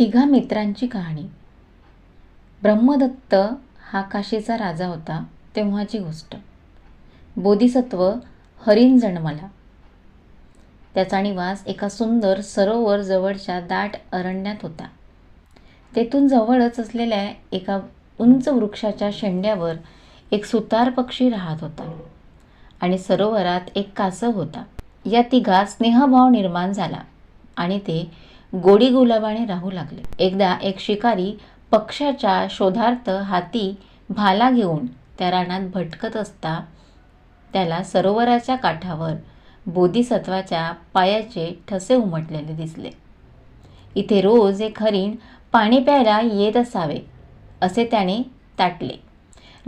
तिघा मित्रांची कहाणी. ब्रह्मदत्त हा काशीचा राजा होता तेव्हाची गोष्ट. बोधिसत्व हरिण जन्मला. त्याचा निवास एका सुंदर सरोवर जवळच्या दाट अरण्यात होता. तेथून जवळच असलेल्या एका उंच वृक्षाच्या शेंड्यावर एक सुतार पक्षी राहत होता आणि सरोवरात एक कासव होता. या तिघात स्नेहभाव निर्माण झाला आणि ते गोडी गुलाबाने राहू लागले. एकदा एक शिकारी पक्ष्याच्या शोधार्थ हाती भाला घेऊन त्या रानात भटकत असता त्याला सरोवराच्या काठावर बोधिसत्वाच्या पायाचे ठसे उमटलेले दिसले. इथे रोज एक हरिण पाणी प्यायला येत असावे असे त्याने ताटले.